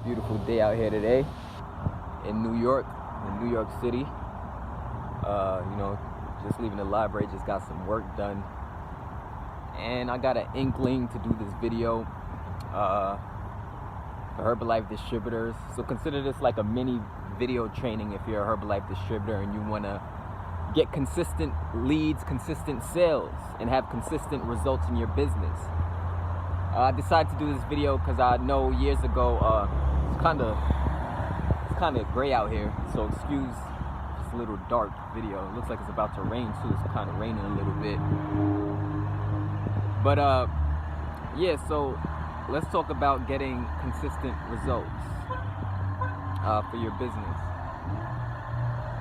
Beautiful day out here today in New York City. Just leaving the library, just got some work done. And I got an inkling to do this video for Herbalife Distributors. So consider this like a mini video training if you're a Herbalife distributor and you want to get consistent leads, consistent sales, and have consistent results in your business. I decided to do this video because I know years ago it's kind of gray out here, so excuse this little dark video. It looks like it's about to rain too. It's kind of raining a little bit, but yeah. So let's talk about getting consistent results for your business.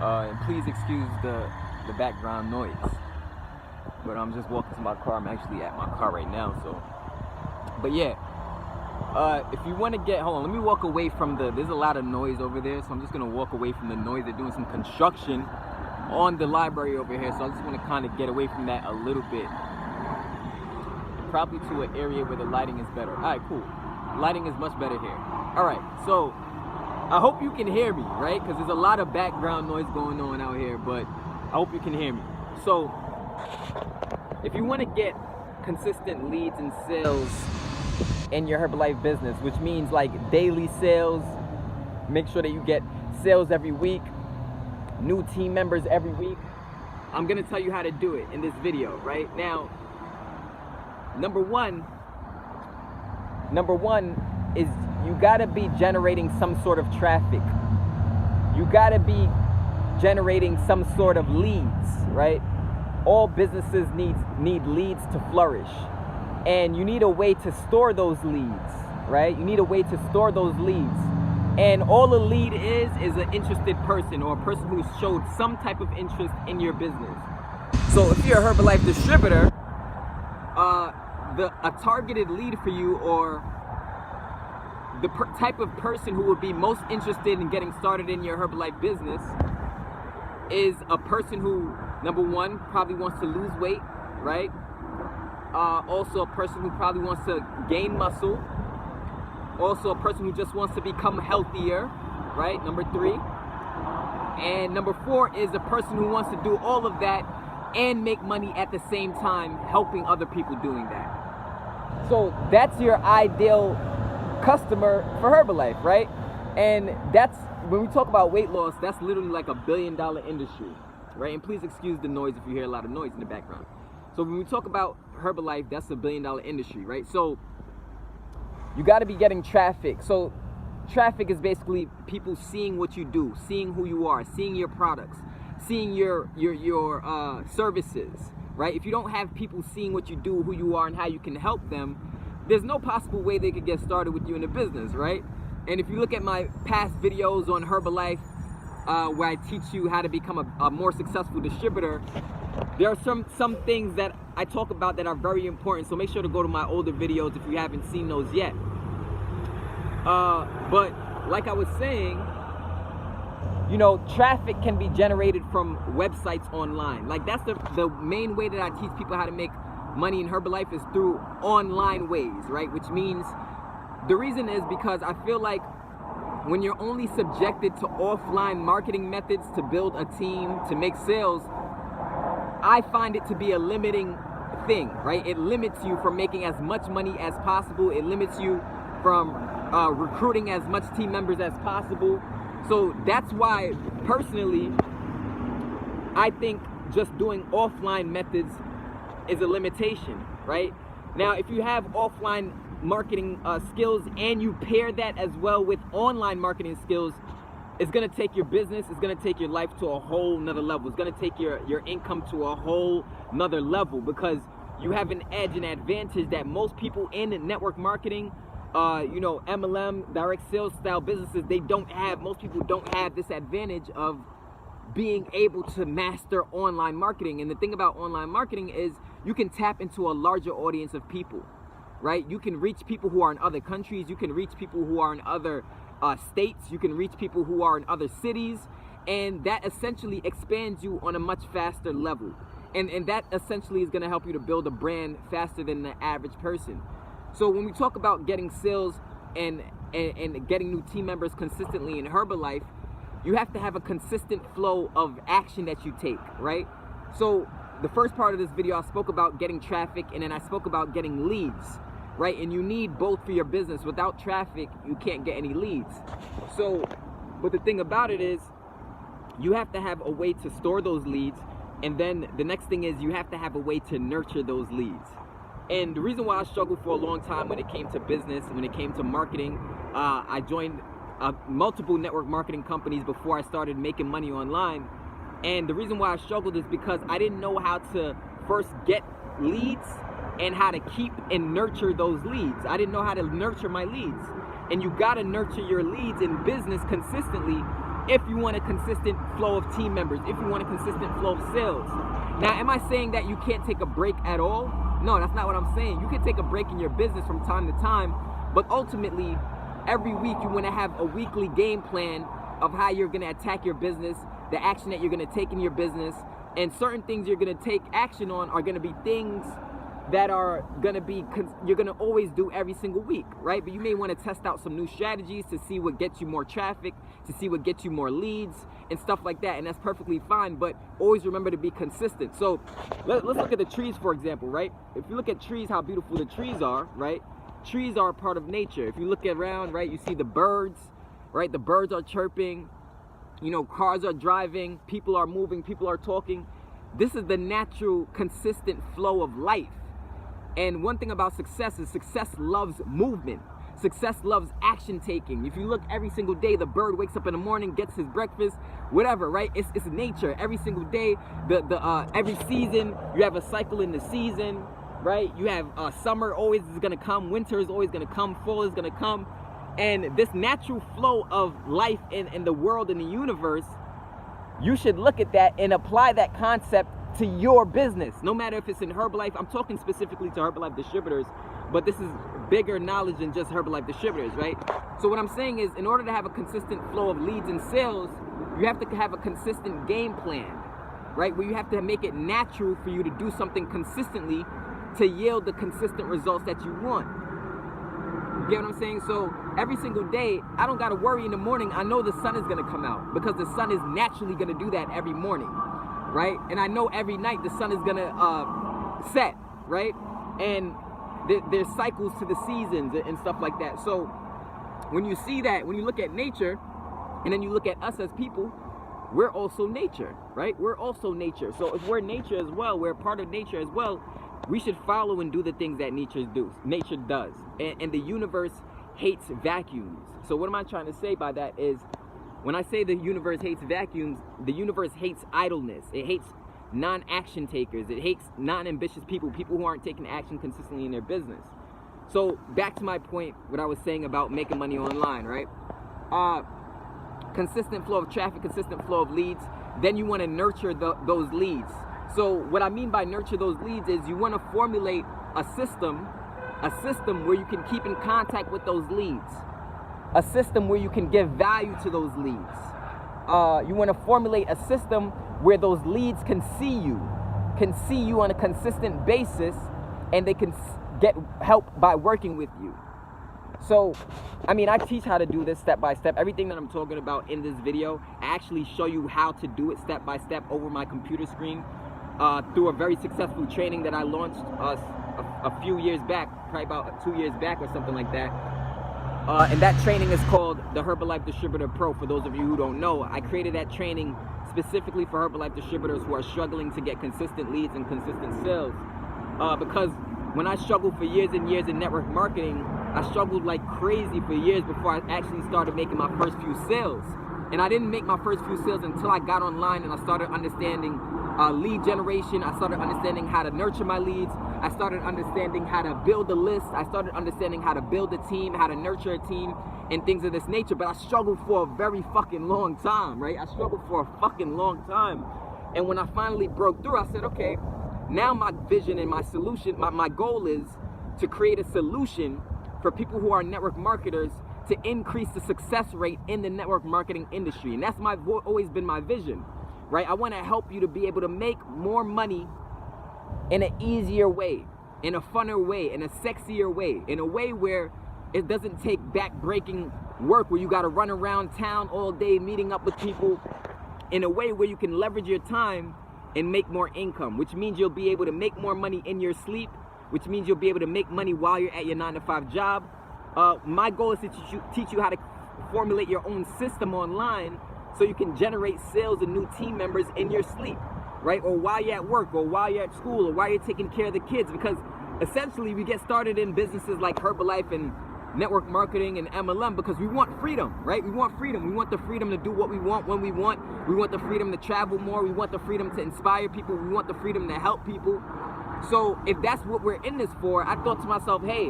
And please excuse the background noise, but I'm just walking to my car. I'm actually at my car right now, so. But yeah, if you want to get, hold on, let me walk away from there's a lot of noise over there, so I'm just going to walk away from the noise. They're doing some construction on the library over here, so I just want to kind of get away from that a little bit. Probably to an area where the lighting is better. All right, cool. Lighting is much better here. All right, so I hope you can hear me, right? Because there's a lot of background noise going on out here, but I hope you can hear me. So if you want to get consistent leads and sales in your Herbalife business, which means like daily sales, make sure that you get sales every week, new team members every week. I'm gonna tell you how to do it in this video right now. Number one is you gotta be generating some sort of traffic. You gotta be generating some sort of leads, right? All businesses need leads to flourish. And you need a way to store those leads, right? You need a way to store those leads. And all a lead is an interested person or a person who showed some type of interest in your business. So if you're a Herbalife distributor, a targeted lead for you, or the type of person who would be most interested in getting started in your Herbalife business is a person who, number one, probably wants to lose weight, right? Also a person who probably wants to gain muscle. Also a person who just wants to become healthier, right? Number three. And number four is a person who wants to do all of that and make money at the same time, helping other people doing that. So that's your ideal customer for Herbalife, right? And that's, when we talk about weight loss, that's literally like $1 billion industry, right? And please excuse the noise if you hear a lot of noise in the background. So when we talk about Herbalife, that's $1 billion industry, right? So you got to be getting traffic. So traffic is basically people seeing what you do, seeing who you are, seeing your products, seeing your services, right? If you don't have people seeing what you do, who you are, and how you can help them, there's no possible way they could get started with you in a business, right? And if you look at my past videos on Herbalife, where I teach you how to become a more successful distributor, there are some things that I talk about that are very important. So make sure to go to my older videos if you haven't seen those yet. But like I was saying, traffic can be generated from websites online. Like that's the main way that I teach people how to make money in Herbalife is through online ways, right? Which means, the reason is because I feel like when you're only subjected to offline marketing methods to build a team, to make sales, I find it to be a limiting thing, right? It limits you from making as much money as possible. It limits you from recruiting as much team members as possible. So that's why, personally, I think just doing offline methods is a limitation, right? Now, if you have offline marketing skills and you pair that as well with online marketing skills, it's gonna take your business, it's gonna take your life to a whole nother level. It's gonna take your income to a whole nother level, because you have an edge, an advantage that most people in network marketing, MLM, direct sales style businesses, they don't have. Most people don't have this advantage of being able to master online marketing. And the thing about online marketing is you can tap into a larger audience of people, right? You can reach people who are in other countries. You can reach people who are in other states. You can reach people who are in other cities. And that essentially expands you on a much faster level. And that essentially is going to help you to build a brand faster than the average person. So when we talk about getting sales and and getting new team members consistently in Herbalife, you have to have a consistent flow of action that you take, right? So the first part of this video, I spoke about getting traffic, and then I spoke about getting leads, right? And you need both for your business. Without traffic, you can't get any leads. So, but the thing about it is, you have to have a way to store those leads, and then the next thing is you have to have a way to nurture those leads. And the reason why I struggled for a long time when it came to business, when it came to marketing, I joined multiple network marketing companies before I started making money online. And the reason why I struggled is because I didn't know how to first get leads and how to keep and nurture those leads. I didn't know how to nurture my leads. And you gotta nurture your leads in business consistently if you want a consistent flow of team members, if you want a consistent flow of sales. Now, am I saying that you can't take a break at all? No, that's not what I'm saying. You can take a break in your business from time to time, but ultimately, every week you want to have a weekly game plan of how you're going to attack your business, the action that you're going to take in your business, and certain things you're going to take action on are going to be things that are going to be, you're going to always do every single week, right? But you may want to test out some new strategies to see what gets you more traffic, to see what gets you more leads and stuff like that, and that's perfectly fine, but always remember to be consistent. So let's look at the trees, for example, right? If you look at trees, how beautiful the trees are, right? Trees are a part of nature. If you look around, right, you see the birds, right? The birds are chirping, you know, cars are driving, people are moving, people are talking. This is the natural, consistent flow of life. And one thing about success is success loves movement. Success loves action taking. If you look every single day, the bird wakes up in the morning, gets his breakfast, whatever, right? It's nature. Every single day, every season, you have a cycle in the season, right? You have summer always is gonna come, winter is always gonna come, fall is gonna come. And this natural flow of life in the world, in the universe, you should look at that and apply that concept to your business, no matter if it's in Herbalife. I'm talking specifically to Herbalife Distributors, but this is bigger knowledge than just Herbalife Distributors, right? So what I'm saying is, in order to have a consistent flow of leads and sales, you have to have a consistent game plan, right? Where you have to make it natural for you to do something consistently to yield the consistent results that you want. You get what I'm saying? So every single day, I don't gotta worry in the morning. I know the sun is gonna come out because the sun is naturally gonna do that every morning, right? And I know every night the sun is gonna set, right? And there's cycles to the seasons and stuff like that. So when you see that, when you look at nature, and then you look at us as people, we're also nature, right? We're also nature. So if we're nature as well, we're a part of nature as well, we should follow and do the things that nature does. And the universe hates vacuums. So what am I trying to say by that is, when I say the universe hates vacuums, the universe hates idleness. It hates non-action takers. It hates non-ambitious people, people who aren't taking action consistently in their business. So back to my point, what I was saying about making money online, right? Consistent flow of traffic, consistent flow of leads. Then you want to nurture those leads. So what I mean by nurture those leads is you want to formulate a system where you can keep in contact with those leads. A system where you can give value to those leads. You want to formulate a system where those leads can see you on a consistent basis, and they can get help by working with you. So, I mean, I teach how to do this step by step. Everything that I'm talking about in this video, I actually show you how to do it step by step over my computer screen through a very successful training that I launched a few years back, probably about 2 years back or something like that. And that training is called the Herbalife Distributor Pro. For those of you who don't know, I created that training specifically for Herbalife distributors who are struggling to get consistent leads and consistent sales. Because when I struggled for years and years in network marketing, I struggled like crazy for years before I actually started making my first few sales. And I didn't make my first few sales until I got online and I started understanding lead generation. I started understanding how to nurture my leads. I started understanding how to build a list. I started understanding how to build a team, how to nurture a team, and things of this nature. But I struggled for a very fucking long time, right? I struggled for a fucking long time. And when I finally broke through, I said, okay, now my vision and my solution, my goal is to create a solution for people who are network marketers to increase the success rate in the network marketing industry. And that's always been my vision, right? I want to help you to be able to make more money in an easier way, in a funner way, in a sexier way, in a way where It doesn't take back-breaking work where you got to run around town all day meeting up with people, in a way where you can leverage your time and make more income, which means you'll be able to make more money in your sleep, which means you'll be able to make money while you're at your 9-to-5 job. My goal is to teach you how to formulate your own system online so you can generate sales and new team members in your sleep, right? Or while you're at work, or while you're at school, or while you're taking care of the kids. Because essentially we get started in businesses like Herbalife and network marketing and MLM because we want freedom, right? We want freedom. We want the freedom to do what we want when we want. We want the freedom to travel more. We want the freedom to inspire people. We want the freedom to help people. So if that's what we're in this for, I thought to myself, hey,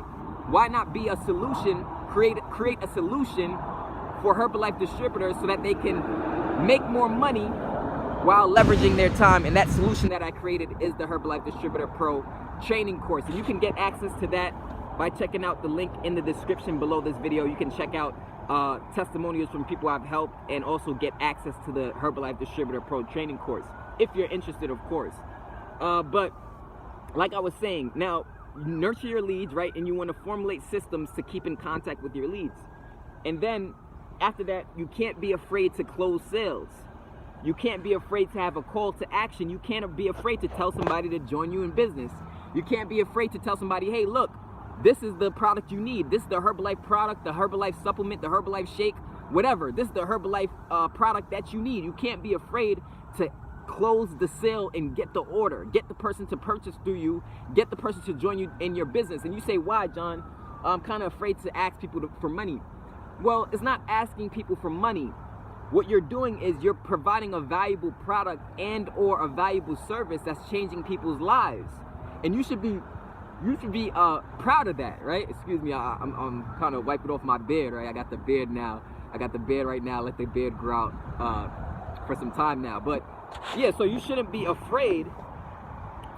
why not be a solution, create a solution for Herbalife Distributors so that they can make more money while leveraging their time. And that solution that I created is the Herbalife Distributor Pro training course. And you can get access to that by checking out the link in the description below this video. You can check out testimonials from people I've helped and also get access to the Herbalife Distributor Pro training course, if you're interested, of course. But like I was saying, now, nurture your leads, right? And you want to formulate systems to keep in contact with your leads. And then after that, you can't be afraid to close sales. You can't be afraid to have a call to action. You can't be afraid to tell somebody to join you in business. You can't be afraid to tell somebody, hey, look, this is the product you need. This is the Herbalife product, the Herbalife supplement, the Herbalife shake, whatever. This is the Herbalife product that you need. You can't be afraid to close the sale and get the order. Get the person to purchase through you. Get the person to join you in your business. And you say, why, John? I'm kind of afraid to ask people for money. Well, it's not asking people for money. What you're doing is you're providing a valuable product and or a valuable service that's changing people's lives. And you should be proud of that, right? Excuse me, I'm kind of wiping off my beard, right? I got the beard now. I got the beard right now. Let the beard grow out for some time now. But yeah, so you shouldn't be afraid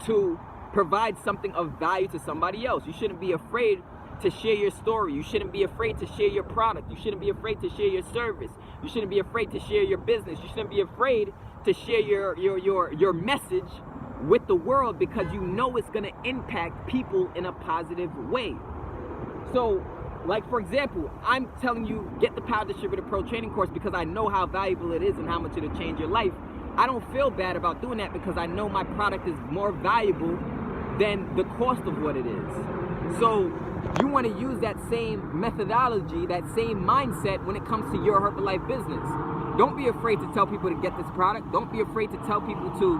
to provide something of value to somebody else. You shouldn't be afraid to share your story. You shouldn't be afraid to share your product. You shouldn't be afraid to share your service. You shouldn't be afraid to share your business. You shouldn't be afraid to share your message with the world, because you know it's going to impact people in a positive way. So, like for example, I'm telling you, get the Power Distributor Pro training course because I know how valuable it is and how much it'll change your life. I don't feel bad about doing that because I know my product is more valuable than the cost of what it is. So you want to use that same methodology, that same mindset when it comes to your Herbalife business. Don't be afraid to tell people to get this product. Don't be afraid to tell people to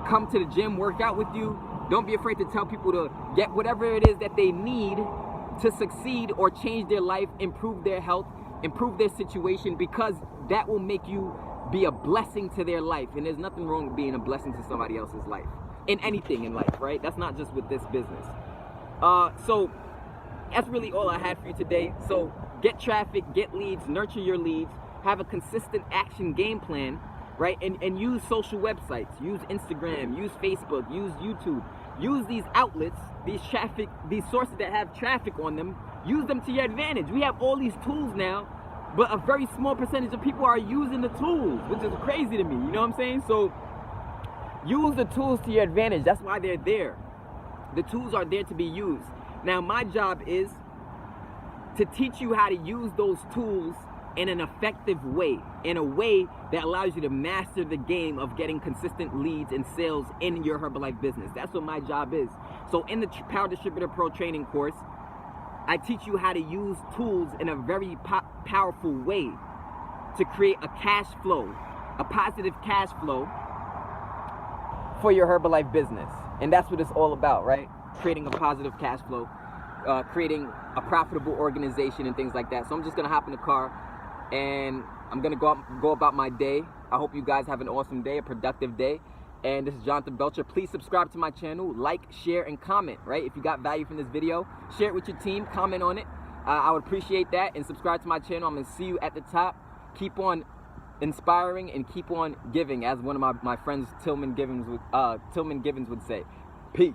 come to the gym, work out with you. Don't be afraid to tell people to get whatever it is that they need to succeed or change their life, improve their health, improve their situation, because that will make you be a blessing to their life. And there's nothing wrong with being a blessing to somebody else's life, in anything in life, right? That's not just with this business. So that's really all I had for you today. So get traffic, get leads, nurture your leads, have a consistent action game plan, right? And use social websites, use Instagram, use Facebook, use YouTube, use these outlets, these sources that have traffic on them, use them to your advantage. We have all these tools now, but a very small percentage of people are using the tools, which is crazy to me, you know what I'm saying? So use the tools to your advantage. That's why they're there. The tools are there to be used. Now, my job is to teach you how to use those tools in an effective way, in a way that allows you to master the game of getting consistent leads and sales in your Herbalife business. That's what my job is. So in the Power Distributor Pro training course, I teach you how to use tools in a very powerful way to create a cash flow, a positive cash flow for your Herbalife business. And that's what it's all about, right? Creating a positive cash flow, creating a profitable organization and things like that. So I'm just gonna hop in the car and I'm gonna go about my day. I hope you guys have an awesome day, a productive day. And this is Jonathan Belcher. Please subscribe to my channel, like, share, and comment, right? If you got value from this video, share it with your team, comment on it. I would appreciate that. And subscribe to my channel. I'm gonna see you at the top. Keep on inspiring and keep on giving, as one of my friends Tillman Givens would say. Peace.